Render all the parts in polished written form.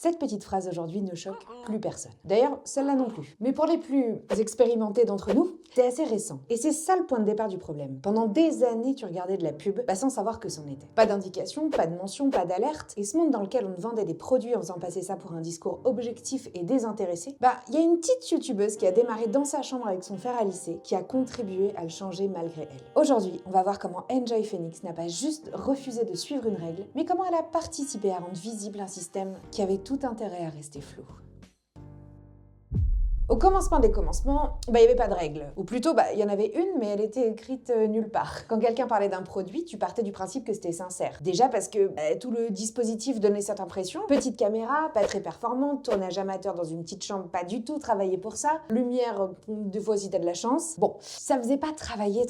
Cette petite phrase aujourd'hui ne choque plus personne. D'ailleurs, celle-là non plus. Mais pour les plus expérimentés d'entre nous, c'est assez récent. Et c'est ça le point de départ du problème. Pendant des années, tu regardais de la pub sans savoir que c'en était. Pas d'indication, pas de mention, pas d'alerte. Et ce monde dans lequel on te vendait des produits en faisant passer ça pour un discours objectif et désintéressé, il y a une petite youtubeuse qui a démarré dans sa chambre avec son fer à lisser, qui a contribué à le changer malgré elle. Aujourd'hui, on va voir comment Enjoy Phoenix n'a pas juste refusé de suivre une règle, mais comment elle a participé à rendre visible un système qui avait tout intérêt à rester flou. Au commencement des commencements, il n'y avait pas de règle. Ou plutôt, il y en avait une, mais elle était écrite nulle part. Quand quelqu'un parlait d'un produit, tu partais du principe que c'était sincère. Déjà parce que tout le dispositif donnait cette impression. Petite caméra, pas très performante, tournage amateur dans une petite chambre, pas du tout travaillé pour ça. Lumière, deux fois si t'as de la chance. Bon, ça faisait pas travailler.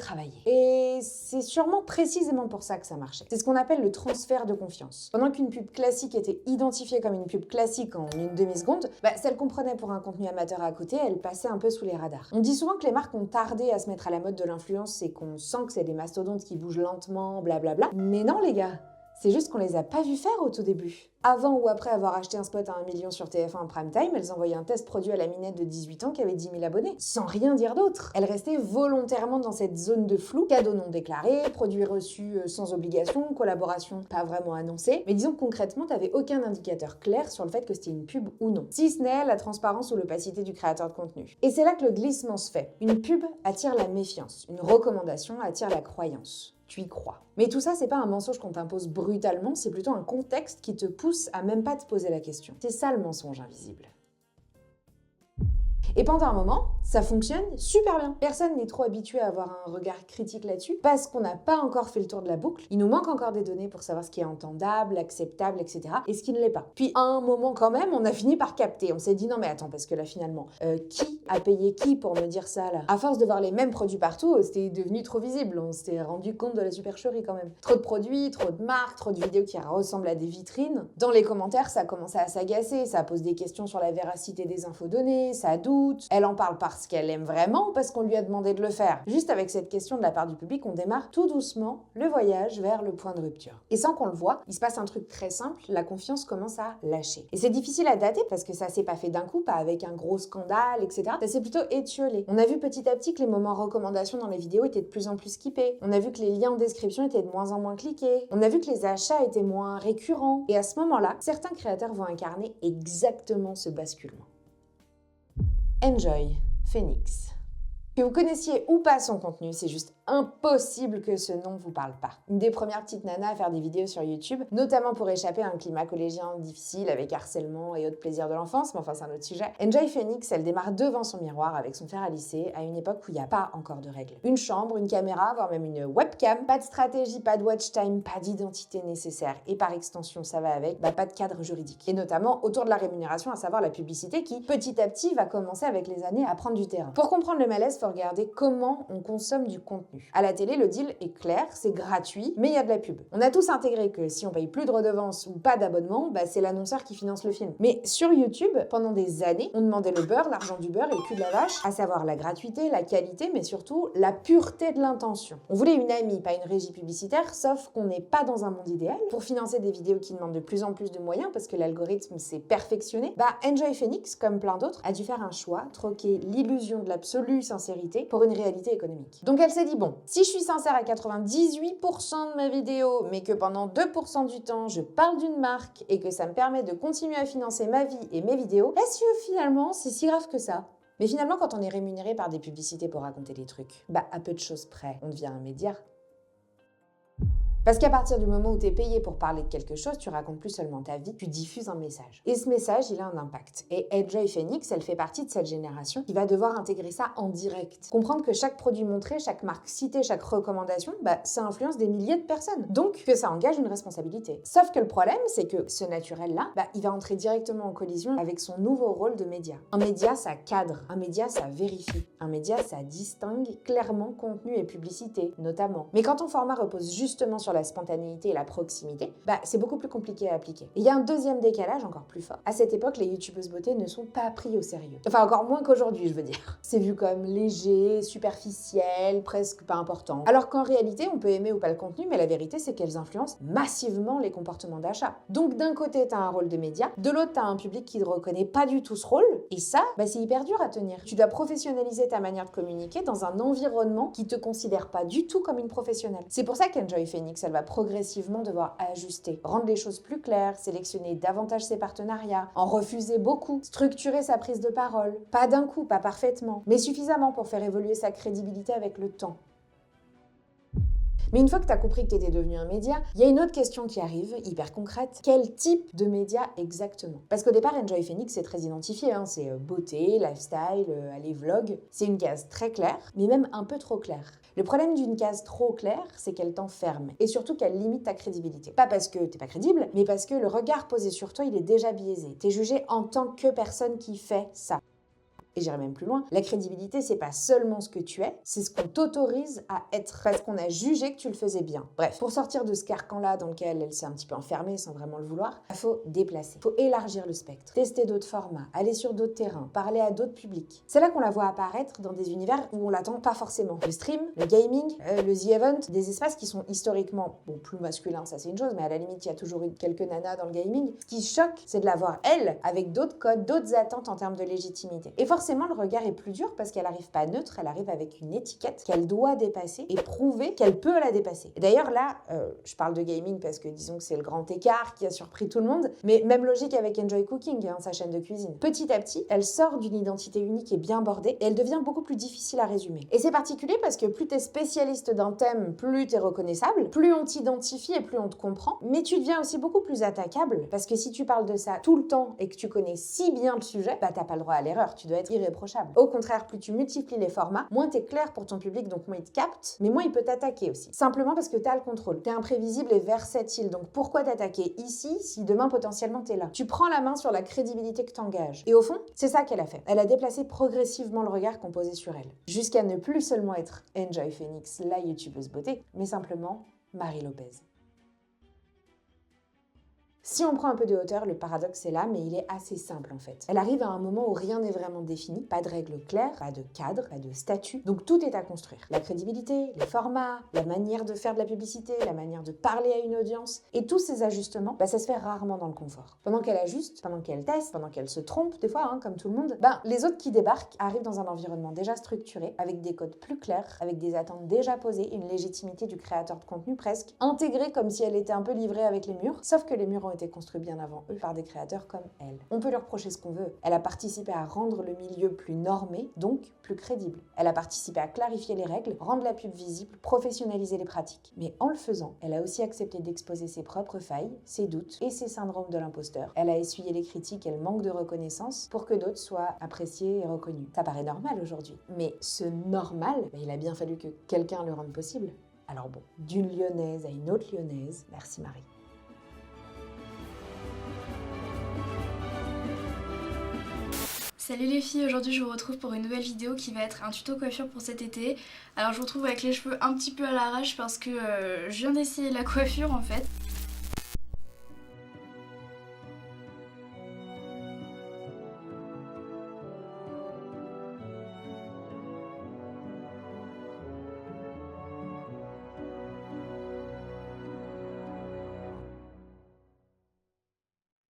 Et c'est sûrement précisément pour ça que ça marchait. C'est ce qu'on appelle le transfert de confiance. Pendant qu'une pub classique était identifiée comme une pub classique en une demi-seconde, celle qu'on prenait pour un contenu amateur à côté, elle passait un peu sous les radars. On dit souvent que les marques ont tardé à se mettre à la mode de l'influence et qu'on sent que c'est des mastodontes qui bougent lentement, blablabla. Mais non les gars, c'est juste qu'on les a pas vus faire au tout début. Avant ou après avoir acheté un spot à 1 million sur TF1 en prime time, elles envoyaient un test produit à la minette de 18 ans qui avait 10 000 abonnés, sans rien dire d'autre. Elles restaient volontairement dans cette zone de flou, cadeaux non déclarés, produits reçus sans obligation, collaboration pas vraiment annoncée. Mais disons que concrètement, t'avais aucun indicateur clair sur le fait que c'était une pub ou non. Si ce n'est la transparence ou l'opacité du créateur de contenu. Et c'est là que le glissement se fait. Une pub attire la méfiance, une recommandation attire la croyance. Tu y crois. Mais tout ça, c'est pas un mensonge qu'on t'impose brutalement, c'est plutôt un contexte qui te pousse à même pas te poser la question. C'est ça le mensonge invisible. Et pendant un moment, ça fonctionne super bien. Personne n'est trop habitué à avoir un regard critique là-dessus parce qu'on n'a pas encore fait le tour de la boucle. Il nous manque encore des données pour savoir ce qui est entendable, acceptable, etc. et ce qui ne l'est pas. Puis à un moment quand même, on a fini par capter. On s'est dit non mais attends, parce que là finalement, qui a payé qui pour me dire ça là? À force de voir les mêmes produits partout, c'était devenu trop visible. On s'était rendu compte de la supercherie quand même. Trop de produits, trop de marques, trop de vidéos qui ressemblent à des vitrines. Dans les commentaires, ça commençait à s'agacer. Ça pose des questions sur la véracité des infos données, ça doute. Elle en parle parce qu'elle aime vraiment ou parce qu'on lui a demandé de le faire. Juste avec cette question de la part du public, on démarre tout doucement le voyage vers le point de rupture. Et sans qu'on le voie, il se passe un truc très simple, la confiance commence à lâcher. Et c'est difficile à dater parce que ça s'est pas fait d'un coup, pas avec un gros scandale, etc. Ça s'est plutôt étiolé. On a vu petit à petit que les moments recommandations dans les vidéos étaient de plus en plus skippés. On a vu que les liens en description étaient de moins en moins cliqués. On a vu que les achats étaient moins récurrents. Et à ce moment-là, certains créateurs vont incarner exactement ce basculement. Enjoy Phoenix. Que vous connaissiez ou pas son contenu, c'est juste impossible que ce nom vous parle pas. Une des premières petites nanas à faire des vidéos sur YouTube, notamment pour échapper à un climat collégien difficile avec harcèlement et autres plaisirs de l'enfance, mais enfin c'est un autre sujet. Enjoy Phoenix, elle démarre devant son miroir avec son fer à lisser à une époque où il n'y a pas encore de règles. Une chambre, une caméra, voire même une webcam, pas de stratégie, pas de watch time, pas d'identité nécessaire et par extension ça va avec, pas de cadre juridique. Et notamment autour de la rémunération, à savoir la publicité qui petit à petit va commencer avec les années à prendre du terrain. Pour comprendre le malaise, faut regarder comment on consomme du contenu. À la télé, le deal est clair, c'est gratuit, mais il y a de la pub. On a tous intégré que si on paye plus de redevances ou pas d'abonnement, c'est l'annonceur qui finance le film. Mais sur YouTube, pendant des années, on demandait le beurre, l'argent du beurre et le cul de la vache, à savoir la gratuité, la qualité, mais surtout la pureté de l'intention. On voulait une amie, pas une régie publicitaire, sauf qu'on n'est pas dans un monde idéal. Pour financer des vidéos qui demandent de plus en plus de moyens, parce que l'algorithme s'est perfectionné, Enjoy Phoenix, comme plein d'autres, a dû faire un choix, troquer l'illusion de l'absolue sincérité pour une réalité économique. Donc elle s'est dit, bon, si je suis sincère à 98% de ma vidéo, mais que pendant 2% du temps, je parle d'une marque et que ça me permet de continuer à financer ma vie et mes vidéos, est-ce que finalement, c'est si grave que ça? Mais finalement, quand on est rémunéré par des publicités pour raconter des trucs, à peu de choses près, on devient un média. Parce qu'à partir du moment où tu es payé pour parler de quelque chose, tu racontes plus seulement ta vie, tu diffuses un message. Et ce message, il a un impact. Et Enjoy Phoenix, elle fait partie de cette génération qui va devoir intégrer ça en direct. Comprendre que chaque produit montré, chaque marque citée, chaque recommandation, ça influence des milliers de personnes. Donc que ça engage une responsabilité. Sauf que le problème, c'est que ce naturel-là, il va entrer directement en collision avec son nouveau rôle de média. Un média, ça cadre. Un média, ça vérifie. Un média, ça distingue clairement contenu et publicité, notamment. Mais quand ton format repose justement sur sur la spontanéité et la proximité, c'est beaucoup plus compliqué à appliquer. Et il y a un deuxième décalage encore plus fort. À cette époque, les youtubeuses beauté ne sont pas pris au sérieux. Enfin, encore moins qu'aujourd'hui, je veux dire. C'est vu comme léger, superficiel, presque pas important. Alors qu'en réalité, on peut aimer ou pas le contenu, mais la vérité, c'est qu'elles influencent massivement les comportements d'achat. Donc d'un côté, t'as un rôle de média, de l'autre, t'as un public qui ne reconnaît pas du tout ce rôle, et ça, c'est hyper dur à tenir. Tu dois professionnaliser ta manière de communiquer dans un environnement qui te considère pas du tout comme une professionnelle. C'est pour ça qu'Enjoy Phoenix, elle va progressivement devoir ajuster, rendre les choses plus claires, sélectionner davantage ses partenariats, en refuser beaucoup, structurer sa prise de parole. Pas d'un coup, pas parfaitement, mais suffisamment pour faire évoluer sa crédibilité avec le temps. Mais une fois que tu as compris que tu étais devenu un média, il y a une autre question qui arrive, hyper concrète. Quel type de média exactement? Parce qu'au départ, Enjoy Phoenix, c'est très identifié. C'est beauté, lifestyle, allez, vlog. C'est une case très claire, mais même un peu trop claire. Le problème d'une case trop claire, c'est qu'elle t'enferme et surtout qu'elle limite ta crédibilité. Pas parce que t'es pas crédible, mais parce que le regard posé sur toi, il est déjà biaisé. T'es jugé en tant que personne qui fait ça. Et j'irai même plus loin, la crédibilité, c'est pas seulement ce que tu es, c'est ce qu'on t'autorise à être, parce qu'on a jugé que tu le faisais bien. Bref, pour sortir de ce carcan-là dans lequel elle s'est un petit peu enfermée sans vraiment le vouloir, il faut déplacer, il faut élargir le spectre, tester d'autres formats, aller sur d'autres terrains, parler à d'autres publics. C'est là qu'on la voit apparaître dans des univers où on l'attend pas forcément. Le stream, le gaming, le The Event, des espaces qui sont historiquement, plus masculins, ça c'est une chose, mais à la limite, il y a toujours eu quelques nanas dans le gaming. Ce qui choque, c'est de la voir, elle, avec d'autres codes, d'autres attentes en termes de légitimité. Et forcément, le regard est plus dur parce qu'elle n'arrive pas neutre, elle arrive avec une étiquette qu'elle doit dépasser et prouver qu'elle peut la dépasser. Et d'ailleurs là, je parle de gaming parce que disons que c'est le grand écart qui a surpris tout le monde, mais même logique avec Enjoy Cooking, sa chaîne de cuisine. Petit à petit, elle sort d'une identité unique et bien bordée et elle devient beaucoup plus difficile à résumer. Et c'est particulier parce que plus t'es spécialiste d'un thème, plus t'es reconnaissable, plus on t'identifie et plus on te comprend, mais tu deviens aussi beaucoup plus attaquable parce que si tu parles de ça tout le temps et que tu connais si bien le sujet, t'as pas le droit à l'erreur, tu dois être irréprochable. Au contraire, plus tu multiplies les formats, moins t'es clair pour ton public, donc moins il te capte, mais moins il peut t'attaquer aussi. Simplement parce que t'as le contrôle. T'es imprévisible et versatile, donc pourquoi t'attaquer ici si demain potentiellement t'es là? Tu prends la main sur la crédibilité que t'engages. Et au fond, c'est ça qu'elle a fait. Elle a déplacé progressivement le regard qu'on posait sur elle, jusqu'à ne plus seulement être Enjoy Phoenix, la youtubeuse beauté, mais simplement Marie Lopez. Si on prend un peu de hauteur, le paradoxe est là, mais il est assez simple en fait. Elle arrive à un moment où rien n'est vraiment défini, pas de règles claires, pas de cadre, pas de statut, donc tout est à construire. La crédibilité, les formats, la manière de faire de la publicité, la manière de parler à une audience, et tous ces ajustements, ça se fait rarement dans le confort. Pendant qu'elle ajuste, pendant qu'elle teste, pendant qu'elle se trompe, des fois, comme tout le monde, les autres qui débarquent arrivent dans un environnement déjà structuré, avec des codes plus clairs, avec des attentes déjà posées, une légitimité du créateur de contenu presque intégrée comme si elle était un peu livrée avec les murs, sauf que les murs ont été construits bien avant eux par des créateurs comme elle. On peut lui reprocher ce qu'on veut. Elle a participé à rendre le milieu plus normé, donc plus crédible. Elle a participé à clarifier les règles, rendre la pub visible, professionnaliser les pratiques. Mais en le faisant, elle a aussi accepté d'exposer ses propres failles, ses doutes et ses syndromes de l'imposteur. Elle a essuyé les critiques et le manque de reconnaissance pour que d'autres soient appréciés et reconnus. Ça paraît normal aujourd'hui. Mais ce normal, il a bien fallu que quelqu'un le rende possible. Alors bon, d'une lyonnaise à une autre lyonnaise, merci Marie. Salut les filles, aujourd'hui je vous retrouve pour une nouvelle vidéo qui va être un tuto coiffure pour cet été. Alors je vous retrouve avec les cheveux un petit peu à l'arrache parce que je viens d'essayer la coiffure en fait.